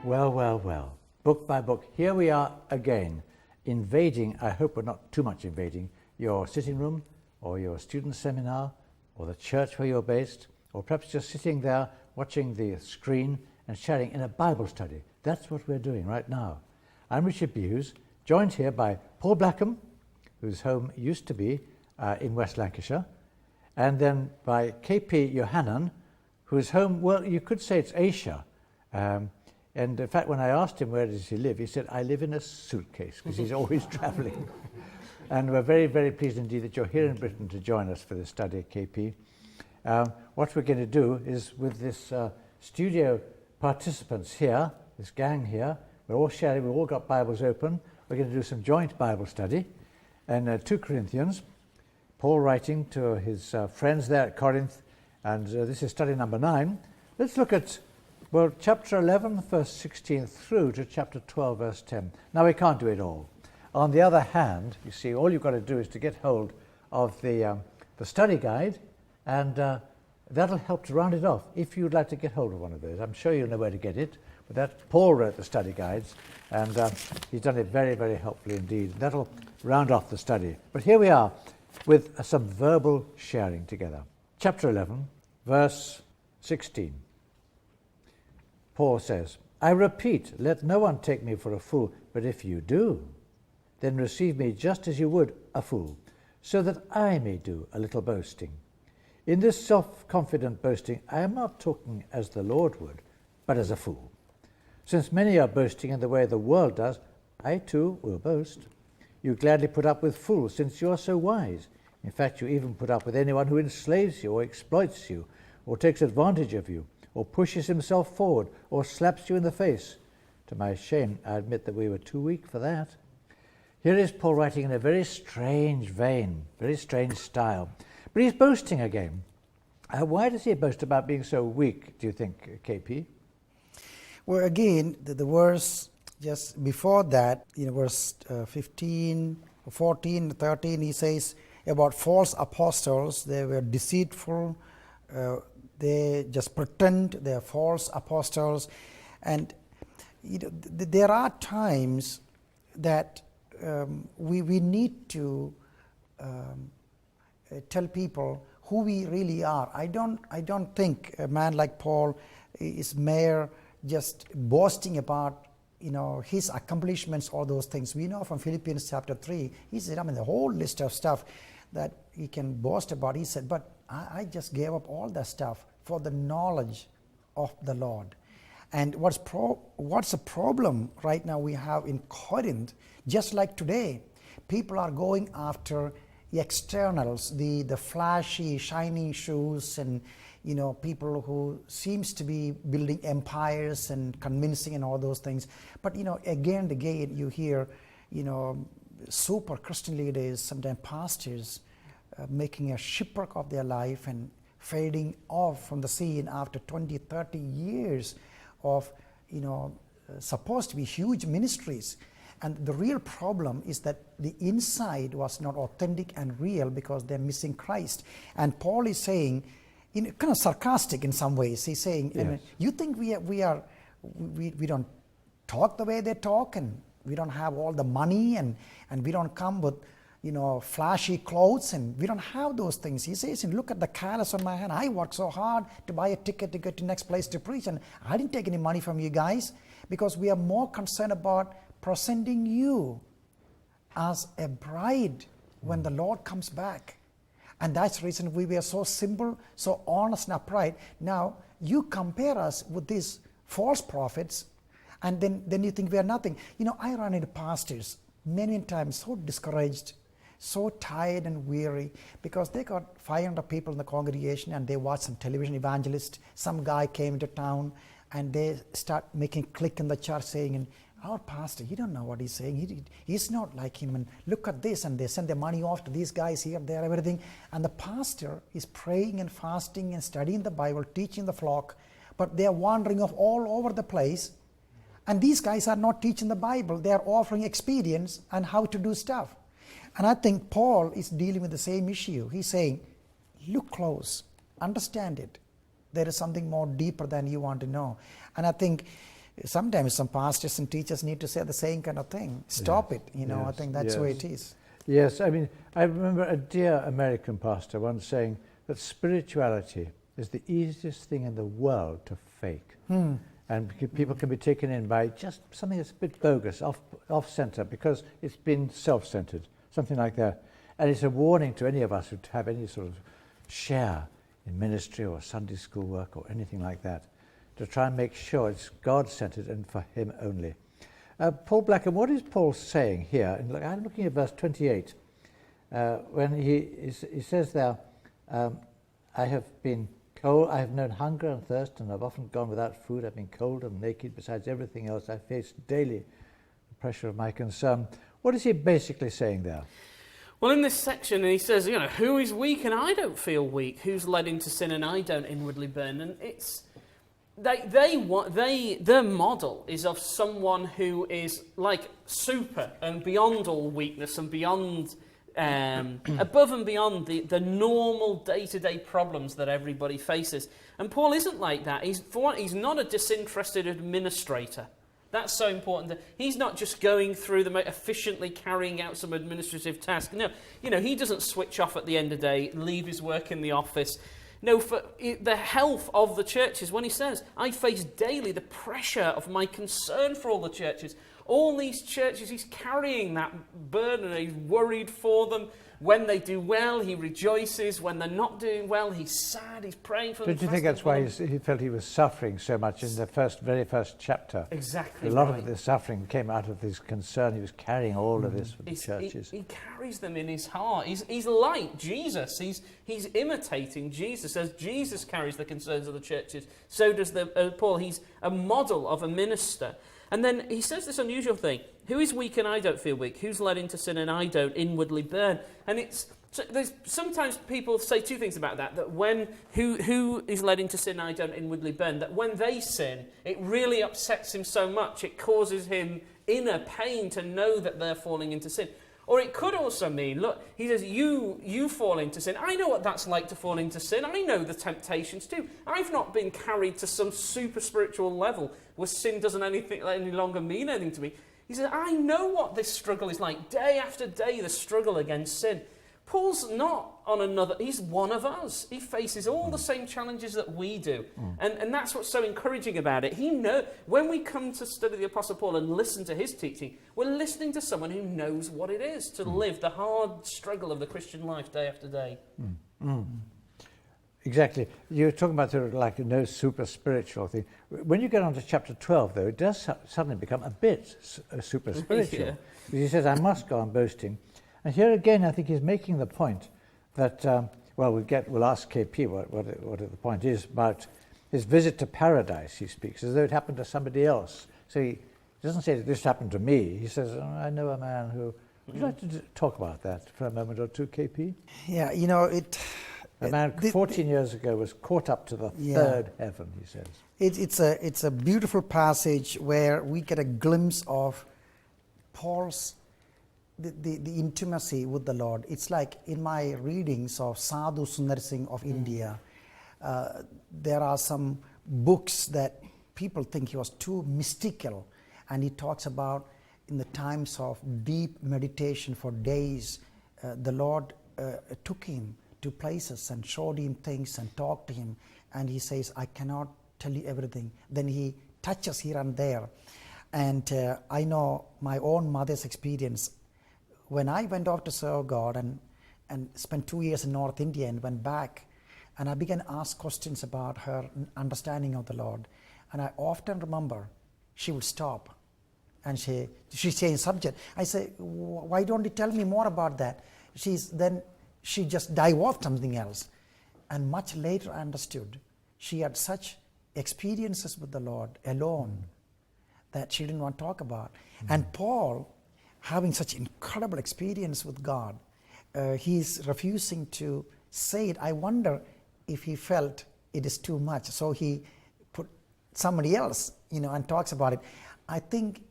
Well, well, well, book by book, here we are again, invading, I hope we're not too much invading, your sitting room or your student seminar or the church where you're based, or perhaps just sitting there watching the screen and sharing in a Bible study. That's what we're doing right now. I'm Richard Hughes, joined here by Paul Blackham, whose home used to be in West Lancashire, and then by K P Yohannan, whose home, well, you could say it's Asia. And in fact, when I asked him where does he live, he said, I live in a suitcase, because he's always traveling. And we're very, very pleased indeed that you're here in Britain to join us for this study, KP. What we're going to do is, with this studio participants here, this gang here, we're all sharing, we've all got Bibles open. We're going to do some joint Bible study. And 2 Corinthians, Paul writing to his friends there at Corinth, and this is study number 9. Let's look at, well, chapter 11, verse 16 through to chapter 12, verse 10. Now, we can't do it all. On the other hand, you see, all you've got to do is to get hold of the study guide, and that'll help to round it off if you'd like to get hold of one of those. I'm sure you know where to get it, but Paul wrote the study guides, and he's done it very, very helpfully indeed. That'll round off the study. But here we are with some verbal sharing together. Chapter 11, verse 16. Paul says, I repeat, let no one take me for a fool, but if you do, then receive me just as you would a fool, so that I may do a little boasting. In this self-confident boasting, I am not talking as the Lord would, but as a fool. Since many are boasting in the way the world does, I too will boast. You gladly put up with fools, since you are so wise. In fact, you even put up with anyone who enslaves you or exploits you or takes advantage of you or pushes himself forward or slaps you in the face. To my shame, I admit that we were too weak for that. Here is Paul writing in a very strange vein, very strange style. But he's boasting again. Why does he boast about being so weak, do you think, KP? Well, again, the verse just before that, verse 15, 14, 13, he says about false apostles. They were deceitful. They just pretend they are false apostles. And there are times that we need to tell people who we really are. I don't think a man like Paul is mere just boasting about his accomplishments or those things. We know from Philippians chapter 3, he said, the whole list of stuff that he can boast about. He said, but I just gave up all that stuff for the knowledge of the Lord. And what's the problem right now we have in Corinth, just like today, people are going after the externals, the flashy, shiny shoes, and people who seems to be building empires and convincing and all those things. But again and again you hear super Christian leaders, sometimes pastors, making a shipwreck of their life and fading off from the scene after 20, 30 years of supposed to be huge ministries. And the real problem is that the inside was not authentic and real because they're missing Christ. And Paul is saying, kind of sarcastic in some ways, he's saying, yes. You think we don't talk the way they talk, and we don't have all the money, and we don't come with flashy clothes, and we don't have those things. He says, look at the callus on my hand. I worked so hard to buy a ticket to get to the next place to preach, and I didn't take any money from you guys, because we are more concerned about presenting you as a bride when the Lord comes back. And that's the reason we were so simple, so honest and upright. Now, you compare us with these false prophets, and then you think we are nothing. I run into pastors many times so discouraged, so tired and weary, because they got 500 people in the congregation and they watch some television evangelist. Some guy came into town and they start making click in the church saying, our pastor, you don't know what he's saying. He's not like him. And look at this. And they send their money off to these guys here, there, everything. And the pastor is praying and fasting and studying the Bible, teaching the flock. But they are wandering off all over the place. And these guys are not teaching the Bible. They are offering experience and how to do stuff. And I think Paul is dealing with the same issue. He's saying, look close, understand it. There is something more deeper than you want to know. And I think sometimes some pastors and teachers need to say the same kind of thing. Stop it, I Yes, think that's the way it is. Yes, I mean, I remember a dear American pastor once saying that spirituality is the easiest thing in the world to fake. And people can be taken in by just something that's a bit bogus, off-center, because it's been self-centered, something like that. And it's a warning to any of us who have any sort of share in ministry or Sunday school work or anything like that, to try and make sure it's God-centered and for him only. Paul Blackham, what is Paul saying here? And I'm looking at verse 28, when he says there, I have been cold, I have known hunger and thirst, and I've often gone without food. I've been cold and naked. Besides everything else, I face daily the pressure of my concern. What is he basically saying there? Well, in this section, he says, who is weak and I don't feel weak? Who's led into sin and I don't inwardly burn? And it's their model is of someone who is like super and beyond all weakness and beyond, above and beyond the normal day-to-day problems that everybody faces. And Paul isn't like that. He's not a disinterested administrator. That's so important. He's not just going through efficiently carrying out some administrative task. No, he doesn't switch off at the end of the day, leave his work in the office. No, for the health of the churches, when he says, I face daily the pressure of my concern for all the churches. All these churches, he's carrying that burden, he's worried for them. When they do well, he rejoices. When they're not doing well, he's sad, he's praying for them. Don't you think that's why he felt he was suffering so much in the very first chapter? Exactly. A lot of the suffering came out of his concern. He was carrying all of this for the churches. He carries them in his heart. He's like Jesus. He's imitating Jesus. As Jesus carries the concerns of the churches, so does Paul. He's a model of a minister. And then he says this unusual thing, who is weak and I don't feel weak? Who's led into sin and I don't inwardly burn? And there's sometimes people say two things about that when who is led into sin and I don't inwardly burn, that when they sin, it really upsets him so much, it causes him inner pain to know that they're falling into sin. Or it could also mean, look, he says, you fall into sin. I know what that's like to fall into sin. I know the temptations too. I've not been carried to some super spiritual level where sin doesn't any longer mean anything to me. He says, I know what this struggle is like. Day after day, the struggle against sin. Paul's not on another, he's one of us. He faces all the same challenges that we do. And that's what's so encouraging about it. When we come to study the Apostle Paul and listen to his teaching, we're listening to someone who knows what it is to live the hard struggle of the Christian life day after day. Exactly. You're talking about sort of like no super spiritual thing. When you get on to chapter 12, though, it does suddenly become a bit super spiritual. Yeah. He says, I must go on boasting. And here again, I think he's making the point that, we'll ask KP what the point is about his visit to paradise, he speaks, as though it happened to somebody else. So he doesn't say that this happened to me. He says, I know a man who... Would you like to talk about that for a moment or two, KP? Yeah, A man 14 years ago was caught up to the third heaven, he says. It's a beautiful passage where we get a glimpse of Paul's the intimacy with the Lord. It's like in my readings of Sadhu Sundar Singh of India, there are some books that people think he was too mystical, and he talks about in the times of deep meditation for days, the Lord took him to places and showed him things and talked to him, and he says, I cannot tell you everything. Then he touches here and there. And I know my own mother's experience. When I went off to serve God and spent 2 years in North India and went back, and I began to ask questions about her understanding of the Lord, and I often remember she would stop and she changed subject. I say, why don't you tell me more about that? Then she just dive off something else. And much later I understood she had such experiences with the Lord alone that she didn't want to talk about. And Paul, having such incredible experience with God, he's refusing to say it. I wonder if he felt it is too much, so he put somebody else, and talks about it. I think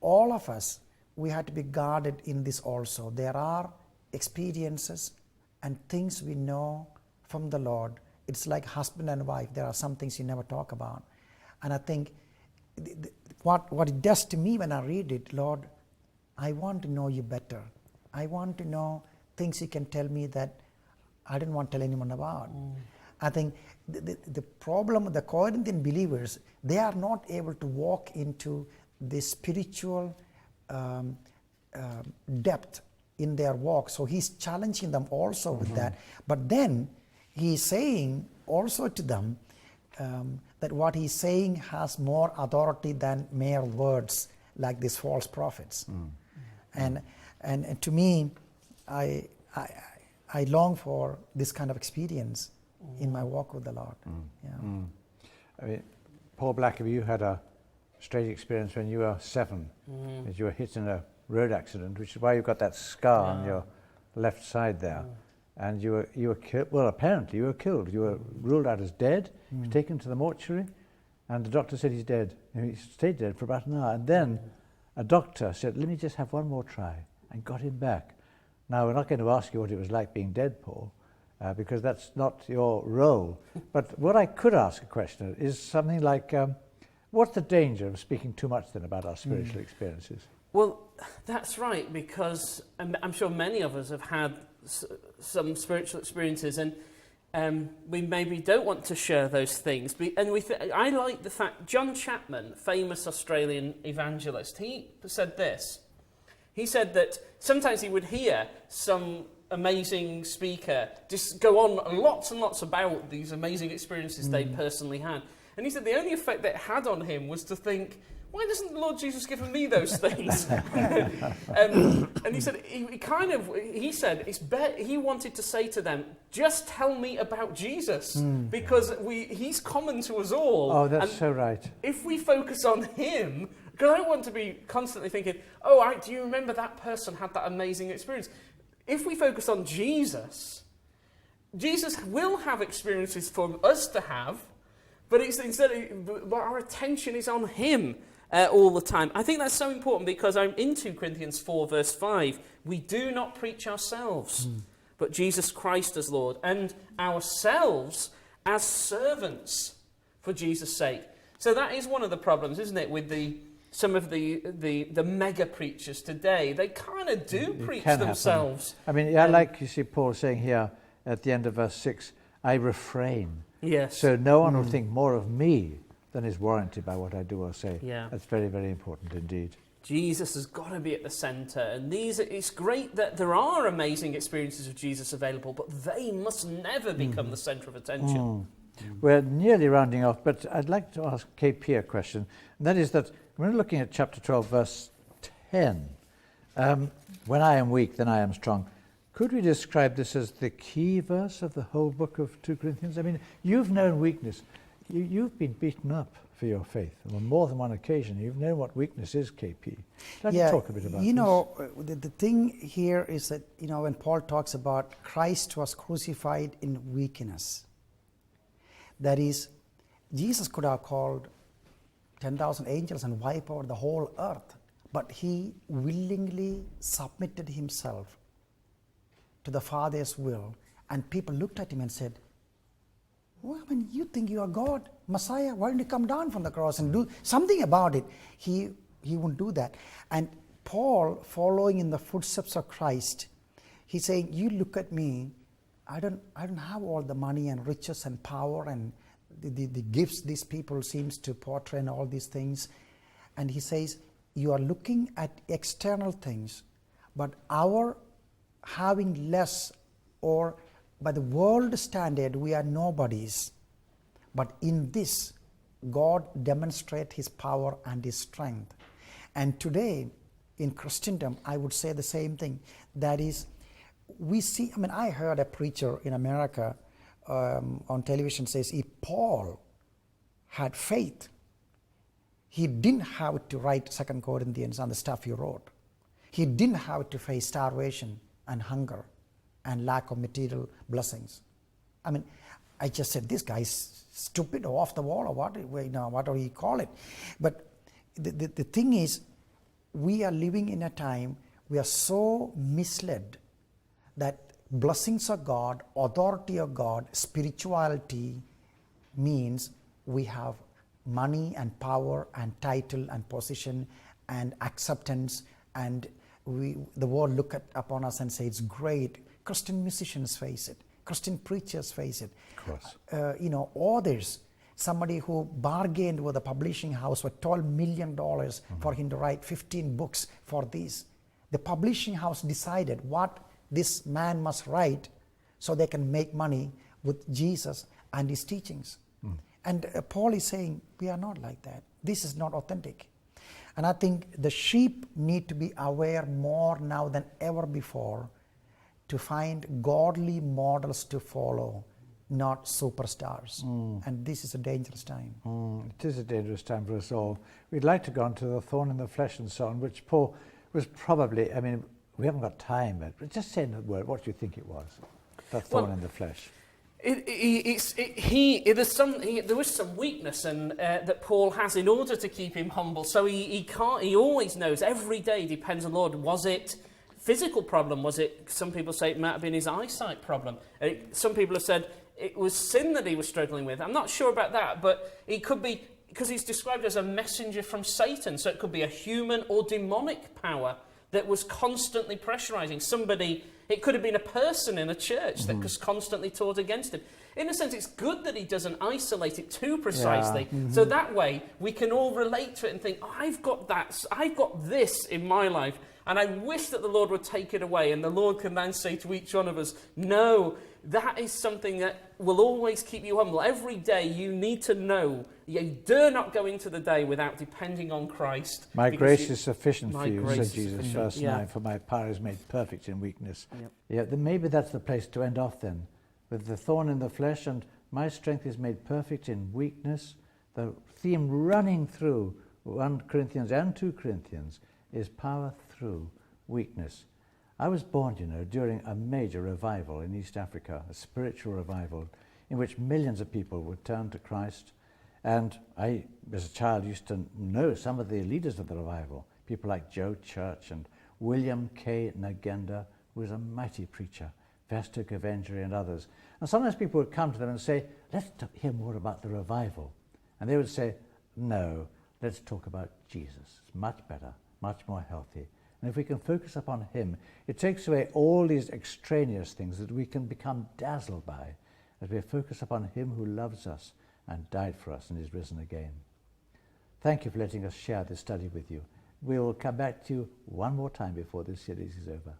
all of us, we have to be guarded in this also. There are experiences and things we know from the Lord. It's like husband and wife. There are some things you never talk about. And I think what it does to me when I read it, Lord, I want to know you better. I want to know things you can tell me that I don't want to tell anyone about. I think the problem with the Corinthian believers, they are not able to walk into the spiritual depth in their walk. So he's challenging them also with that. But then he's saying also to them that what he's saying has more authority than mere words like these false prophets. And to me, I long for this kind of experience in my walk with the Lord. I mean, Paul Blackaby, you had a strange experience when you were 7, as you were hit in a road accident, which is why you've got that scar on your left side there. And you were killed. Well, apparently you were killed. You were ruled out as dead. He was taken to the mortuary, and the doctor said he's dead. And he stayed dead for about an hour, and then a doctor said, "Let me just have one more try," and got him back. Now, we're not going to ask you what it was like being dead, Paul, because that's not your role. But what I could ask a question is something like, what's the danger of speaking too much then about our spiritual experiences? Well, that's right, because I'm sure many of us have had some spiritual experiences, and we maybe don't want to share those things. I like the fact, John Chapman, famous Australian evangelist, he said this. He said that sometimes he would hear some amazing speaker just go on lots and lots about these amazing experiences they personally had. And he said the only effect that it had on him was to think, why doesn't the Lord Jesus give me those things? And he said, he said he wanted to say to them, just tell me about Jesus, because he's common to us all. Oh, that's so right. If we focus on him, because I don't want to be constantly thinking, do you remember that person had that amazing experience? If we focus on Jesus, Jesus will have experiences for us to have, but our attention is on him all the time. I think that's so important, because I'm in 2 Corinthians 4 verse 5. We do not preach ourselves, but Jesus Christ as Lord, and ourselves as servants for Jesus' sake. So that is one of the problems, isn't it, with some of the mega preachers today. They kind of do preach themselves. I mean, I like, you see Paul saying here at the end of verse 6, I refrain. Yes. So no one will think more of me than is warranted by what I do or say. Yeah. That's very, very important indeed. Jesus has got to be at the centre, and it's great that there are amazing experiences of Jesus available, but they must never become the centre of attention. We're nearly rounding off, but I'd like to ask KP a question, and that is that when we're looking at chapter 12, verse 10, when I am weak, then I am strong. Could we describe this as the key verse of the whole book of 2 Corinthians? I mean, you've known weakness. You've been beaten up for your faith on more than one occasion. You've known what weakness is, KP. Let me talk a bit about this. The thing here is that, when Paul talks about Christ was crucified in weakness, that is, Jesus could have called 10,000 angels and wipe out the whole earth, but he willingly submitted himself to the Father's will, and people looked at him and said, well, I mean, you think you are God, Messiah, why don't you come down from the cross and do something about it? He won't do that. And Paul, following in the footsteps of Christ, he's saying, you look at me, I don't have all the money and riches and power and the gifts these people seems to portray and all these things. And he says, you are looking at external things, but our having less, or by the world standard, we are nobodies. But in this, God demonstrates his power and his strength. And today, in Christendom, I would say the same thing. That is, I heard a preacher in America on television says, if Paul had faith, he didn't have to write 2 Corinthians and the stuff he wrote. He didn't have to face starvation and hunger and lack of material blessings. I mean, I just said, this guy's stupid or off the wall or whatever you call it. But the thing is, we are living in a time, we are so misled that blessings of God, authority of God, spirituality means we have money and power and title and position and acceptance, and the world look upon us and say it's great. Christian musicians face it. Christian preachers face it. Of course. Authors, somebody who bargained with a publishing house for $12 million for him to write 15 books for these. The publishing house decided what this man must write so they can make money with Jesus and his teachings. And Paul is saying, we are not like that. This is not authentic. And I think the sheep need to be aware more now than ever before to find godly models to follow, not superstars. And this is a dangerous time. It is a dangerous time for us all. We'd like to go on to the thorn in the flesh and so on, which Paul was probably, we haven't got time, but just say in a word, what do you think it was? That thorn in the flesh. There was some weakness that Paul has in order to keep him humble. So he always knows every day depends on the Lord. Was it physical problem? Was it? Some people say it might have been his eyesight problem. Some people have said it was sin that he was struggling with. I'm not sure about that, but it could be because he's described as a messenger from Satan. So it could be a human or demonic power that was constantly pressurizing somebody. It could have been a person in a church that was constantly taught against him. In a sense, it's good that he doesn't isolate it too precisely. So that way, we can all relate to it and think, I've got this in my life, and I wish that the Lord would take it away. And the Lord can then say to each one of us, no, that is something that will always keep you humble. Every day, you need to know you dare not go into the day without depending on Christ. My grace is sufficient for you, said Jesus, sufficient. verse 9, for my power is made perfect in weakness. Then maybe that's the place to end off then, with the thorn in the flesh, and my strength is made perfect in weakness. The theme running through 1 Corinthians and 2 Corinthians is power through weakness. I was born, during a major revival in East Africa, a spiritual revival in which millions of people would turn to Christ. And I, as a child, used to know some of the leaders of the revival, people like Joe Church and William K. Nagenda, who was a mighty preacher, Festo Kavengeri and others. And sometimes people would come to them and say, let's hear more about the revival. And they would say, no, let's talk about Jesus. It's much better, much more healthy. And if we can focus upon him, it takes away all these extraneous things that we can become dazzled by as we focus upon him who loves us and died for us and is risen again. Thank you for letting us share this study with you. We will come back to you one more time before this series is over.